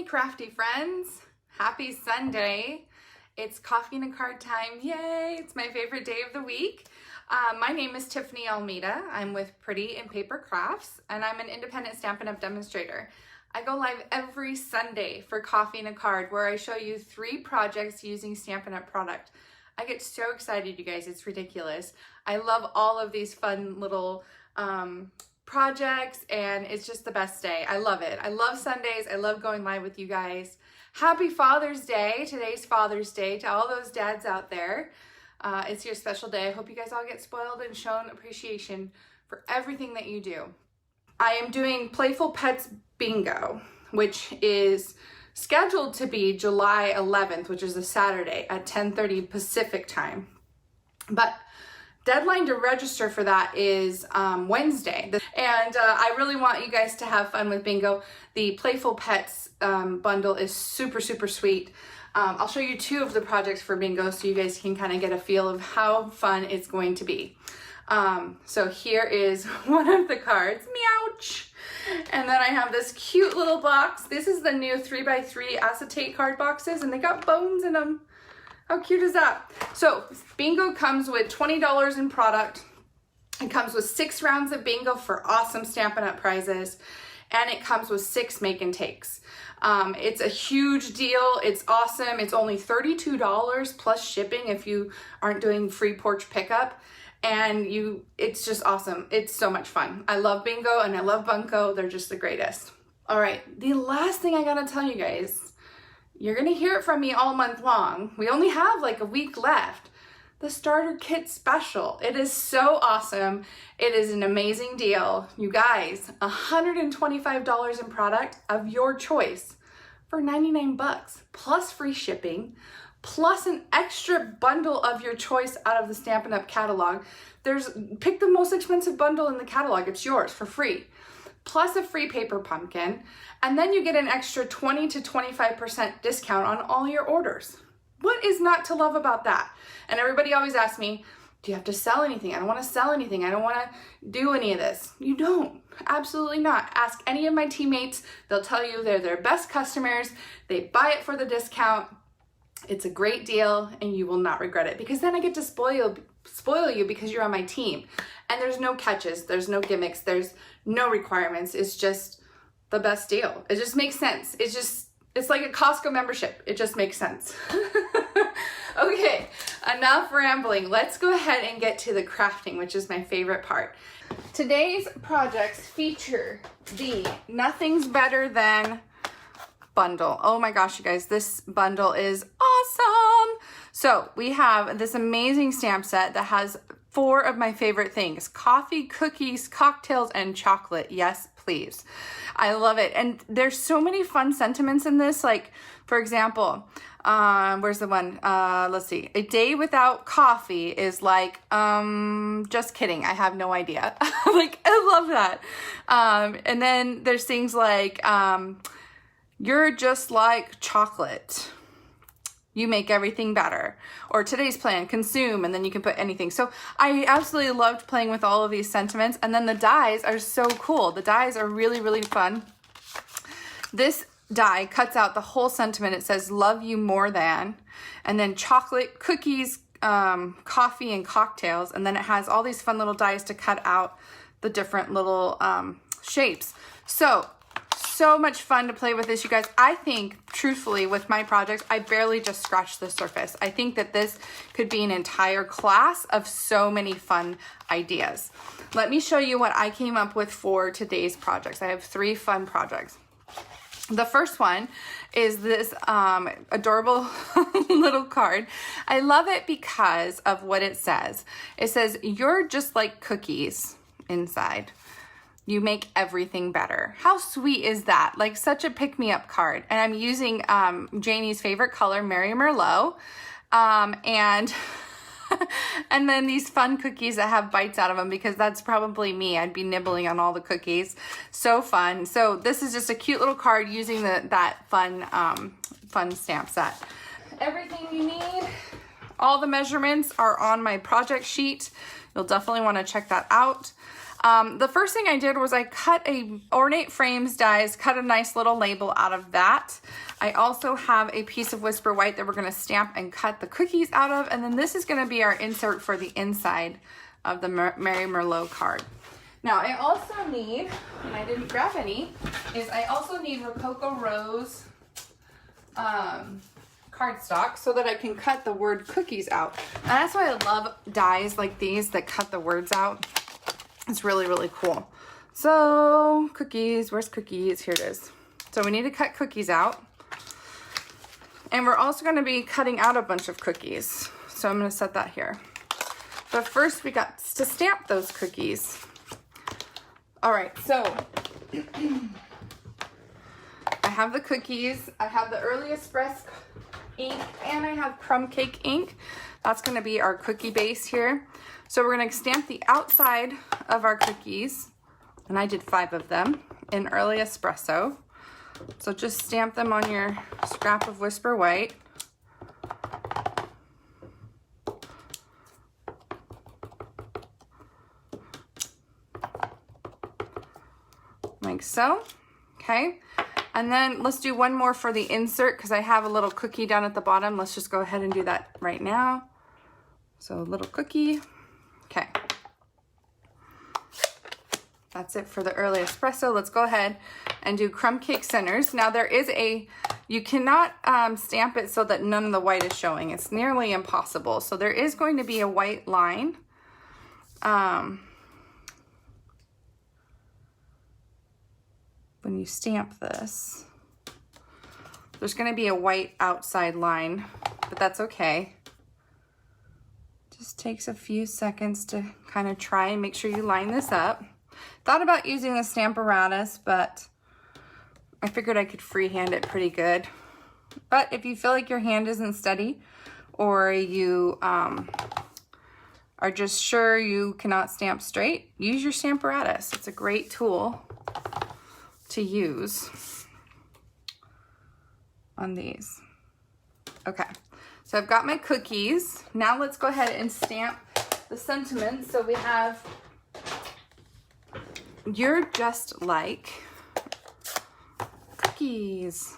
crafty friends, happy Sunday. It's coffee and a card time, yay! It's my favorite day of the week. My name is Tiffany Almeida. I'm with Pretty in Paper Crafts and I'm an independent Stampin' Up! Demonstrator. I go live every Sunday for Coffee and a Card where I show you 3 projects using Stampin' Up! Product. I get so excited, you guys, it's ridiculous. I love all of these fun little projects and it's just the best day. I love it. I love Sundays. I love going live with you guys. Happy Father's Day. Today's Father's Day to all those dads out there. It's your special day. I hope you guys all get spoiled and shown appreciation for everything that you do. I am doing Playful Pets Bingo, which is scheduled to be July 11th, which is a Saturday at 10:30 Pacific time. But deadline to register for that is Wednesday. And I really want you guys to have fun with bingo. The Playful Pets bundle is super, super sweet. I'll show you 2 of the projects for bingo so you guys can kind of get a feel of how fun it's going to be. So here is one of the cards, meouch. And then I have this cute little box. This is the new 3x3 acetate card boxes and they got bones in them. How cute is that? So bingo comes with $20 in product. It comes with 6 rounds of bingo for awesome Stampin' Up! Prizes. And it comes with 6 make and takes. It's a huge deal. It's awesome. It's only $32 plus shipping if you aren't doing free porch pickup. And it's just awesome. It's so much fun. I love bingo and I love bunko. They're just the greatest. All right, the last thing I gotta tell you guys, you're gonna hear it from me all month long. We only have like a week left. The starter kit special. It is so awesome. It is an amazing deal. You guys, $125 in product of your choice for 99 bucks plus free shipping, plus an extra bundle of your choice out of the Stampin' Up! Catalog. Pick the most expensive bundle in the catalog. It's yours for free. Plus a free paper pumpkin. And then you get an extra 20 to 25% discount on all your orders. What is not to love about that? And everybody always asks me, do you have to sell anything? I don't want to sell anything. I don't want to do any of this. You don't. Absolutely not. Ask any of my teammates. They'll tell you they're their best customers. They buy it for the discount. It's a great deal and you will not regret it because then I get to spoil you because you're on my team. And there's no catches. There's no gimmicks. There's no requirements. It's just the best deal. It just makes sense. It's like a Costco membership. It just makes sense. Okay, enough rambling. Let's go ahead and get to the crafting, which is my favorite part. Today's projects feature the Nothing's Better Than bundle. Oh my gosh, you guys, this bundle is awesome. So we have this amazing stamp set that has 4 of my favorite things: coffee, cookies, cocktails, and chocolate. Yes, please. I love it. And there's so many fun sentiments in this. Like, for example, where's the one? Let's see. A day without coffee is like, just kidding. I have no idea. Like, I love that. And then there's things like, you're just like chocolate. You make everything better. Or today's plan, consume, and then you can put anything. So I absolutely loved playing with all of these sentiments. And then the dies are so cool. The dies are really, really fun. This die cuts out the whole sentiment. It says, love you more than, and then chocolate, cookies, coffee, and cocktails. And then it has all these fun little dies to cut out the different little shapes. So much fun to play with this, you guys. I think, truthfully, with my projects, I barely just scratched the surface. I think that this could be an entire class of so many fun ideas. Let me show you what I came up with for today's projects. I have 3 fun projects. The first one is this adorable little card. I love it because of what it says. It says, you're just like cookies inside. You make everything better. How sweet is that? Like, such a pick-me-up card. And I'm using Janie's favorite color, Mary Merlot. And then these fun cookies that have bites out of them, because that's probably me. I'd be nibbling on all the cookies. So fun. So this is just a cute little card using that fun stamp set. Everything you need, all the measurements are on my project sheet. You'll definitely want to check that out. The first thing I did was I cut a Ornate Frames dies, cut a nice little label out of that. I also have a piece of Whisper White that we're going to stamp and cut the cookies out of, and then this is going to be our insert for the inside of the Merry Merlot card. Now I also need, and I didn't grab any, is I also need Rococo Rose cardstock so that I can cut the word cookies out. And that's why I love dies like these that cut the words out. It's really, really cool. So cookies, where's cookies? Here it is. So we need to cut cookies out. And we're also going to be cutting out a bunch of cookies. So I'm going to set that here. But first we got to stamp those cookies. All right, so I have the cookies, I have the Early Espresso ink, and I have Crumb Cake ink. That's going to be our cookie base here. So we're going to stamp the outside of our cookies, and I did 5 of them in Early Espresso. So just stamp them on your scrap of Whisper White. Like so. Okay. And then let's do one more for the insert because I have a little cookie down at the bottom. Let's just go ahead and do that right now. So a little cookie. Okay. That's it for the Early Espresso. Let's go ahead and do Crumb Cake centers. Now there is you cannot stamp it so that none of the white is showing. It's nearly impossible. So there is going to be a white line. When you stamp this, there's going to be a white outside line, but that's okay. Just takes a few seconds to kind of try and make sure you line this up. Thought about using the Stamparatus, but I figured I could freehand it pretty good. But if you feel like your hand isn't steady, or you are just sure you cannot stamp straight, use your Stamparatus. It's a great tool to use on these. Okay, so I've got my cookies. Now let's go ahead and stamp the sentiments. So we have, you're just like cookies.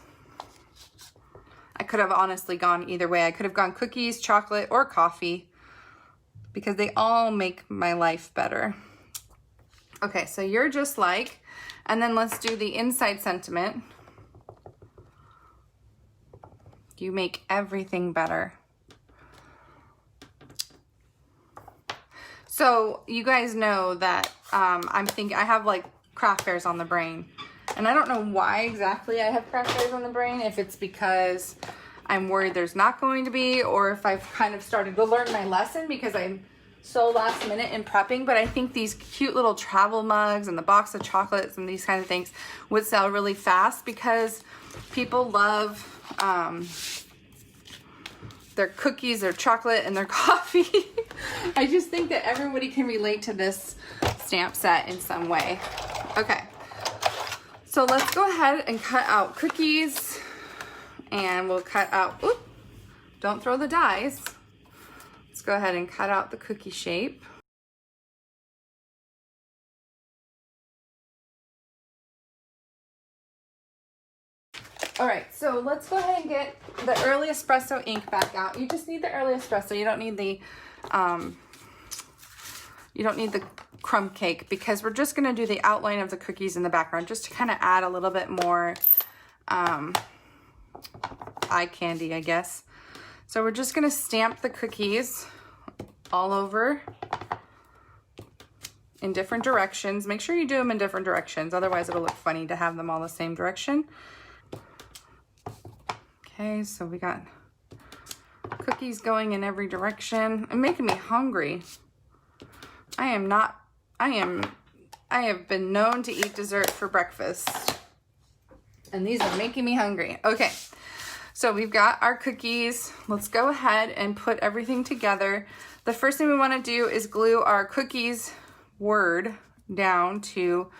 I could have honestly gone either way. I could have gone cookies, chocolate, or coffee because they all make my life better. Okay, so you're just like, and then let's do the inside sentiment. You make everything better. So you guys know that I have like craft fairs on the brain. And I don't know why exactly I have craft fairs on the brain, if it's because I'm worried there's not going to be, or if I've kind of started to learn my lesson because I'm so last minute in prepping. But I think these cute little travel mugs and the box of chocolates and these kind of things would sell really fast because people love their cookies, their chocolate, and their coffee. I just think that everybody can relate to this stamp set in some way. Okay, so let's go ahead and cut out cookies, and we'll cut out, oops, don't throw the dies. Let's go ahead and cut out the cookie shape. All right, so let's go ahead and get the Early Espresso ink back out. You just need the Early Espresso. You don't need the crumb cake because we're just gonna do the outline of the cookies in the background just to kind of add a little bit more eye candy, I guess. So we're just gonna stamp the cookies all over in different directions. Make sure you do them in different directions, otherwise it'll look funny to have them all the same direction. Okay, so we got cookies going in every direction and making me hungry. I have been known to eat dessert for breakfast, and these are making me hungry. Okay, so we've got our cookies. Let's go ahead and put everything together. The first thing we want to do is glue our cookies word down to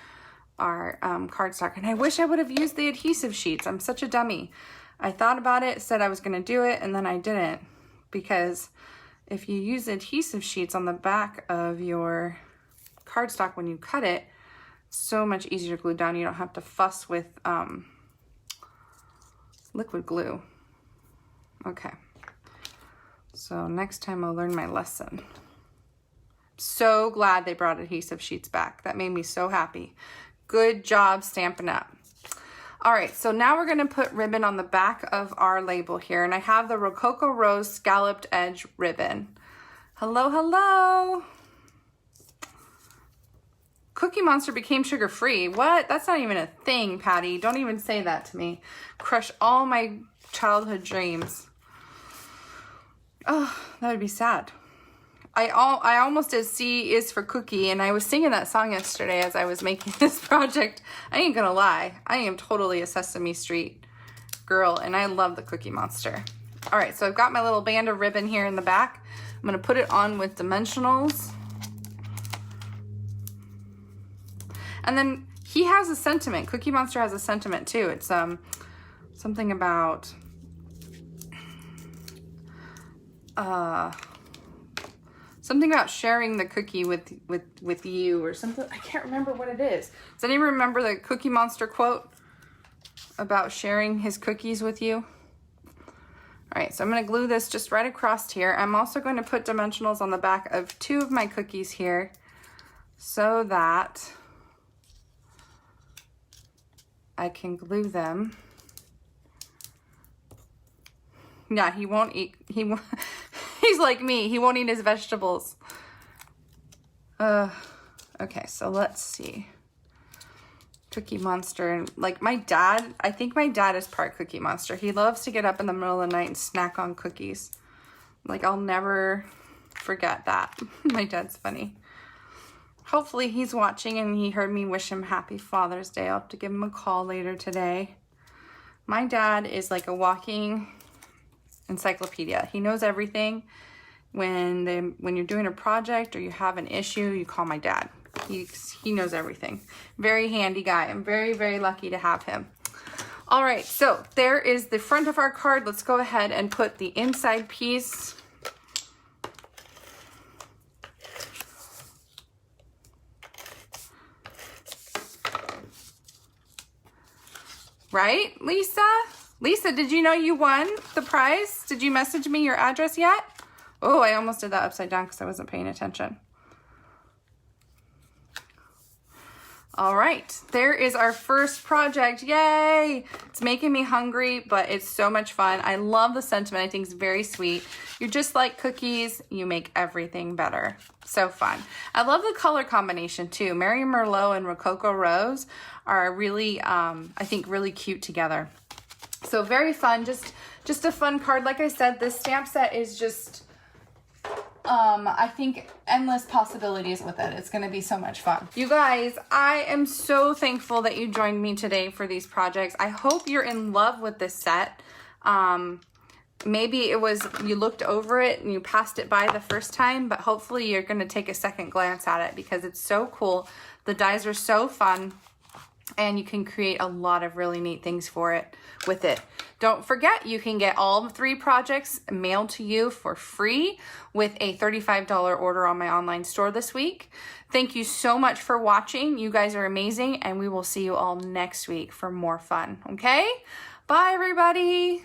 our cardstock. And I wish I would have used the adhesive sheets. I'm such a dummy. I thought about it, said I was going to do it, and then I didn't. Because if you use adhesive sheets on the back of your cardstock, when you cut it, so much easier to glue down. You don't have to fuss with liquid glue. Okay, so next time I'll learn my lesson. So glad they brought adhesive sheets back. That made me so happy. Good job Stampin' Up! All right, so now we're gonna put ribbon on the back of our label here, and I have the Rococo Rose Scalloped Edge ribbon. Hello, hello. Cookie Monster became sugar-free. What? That's not even a thing, Patty. Don't even say that to me. Crush all my childhood dreams. Oh, that would be sad. I almost did C is for cookie, and I was singing that song yesterday as I was making this project. I ain't gonna lie. I am totally a Sesame Street girl, and I love the Cookie Monster. All right, so I've got my little band of ribbon here in the back. I'm gonna put it on with dimensionals. And then he has a sentiment. Cookie Monster has a sentiment too. It's something about something about sharing the cookie with you, or something. I can't remember what it is. Does anyone remember the Cookie Monster quote about sharing his cookies with you? All right, so I'm gonna glue this just right across here. I'm also going to put dimensionals on the back of 2 of my cookies here so that I can glue them. Yeah, he won't eat, he's like me, he won't eat his vegetables. Okay, so let's see. Cookie Monster, like my dad, I think my dad is part Cookie Monster. He loves to get up in the middle of the night and snack on cookies. Like, I'll never forget that. My dad's funny. Hopefully he's watching and he heard me wish him happy Father's Day. I'll have to give him a call later today. My dad is like a walking encyclopedia. He knows everything. When you're doing a project or you have an issue, you call my dad. He knows everything. Very handy guy. I'm very, very lucky to have him. All right, so there is the front of our card. Let's go ahead and put the inside piece. Right, Lisa? Lisa, did you know you won the prize? Did you message me your address yet? Oh, I almost did that upside down because I wasn't paying attention. All right, there is our first project. Yay! It's making me hungry, but it's so much fun. I love the sentiment. I think it's very sweet. You're just like cookies. You make everything better. So fun. I love the color combination too. Mary Merlot and Rococo Rose are really, I think, really cute together. So very fun. Just a fun card. Like I said, this stamp set is just, I think, endless possibilities with it. It's going to be so much fun. You guys, I am so thankful that you joined me today for these projects. I hope you're in love with this set. Maybe it was you looked over it and you passed it by the first time, but hopefully you're going to take a second glance at it because it's so cool. The dies are so fun, and you can create a lot of really neat things with it. Don't forget, you can get all 3 projects mailed to you for free with a $35 order on my online store this week. Thank you so much for watching. You guys are amazing, and we will see you all next week for more fun, okay? Bye, everybody.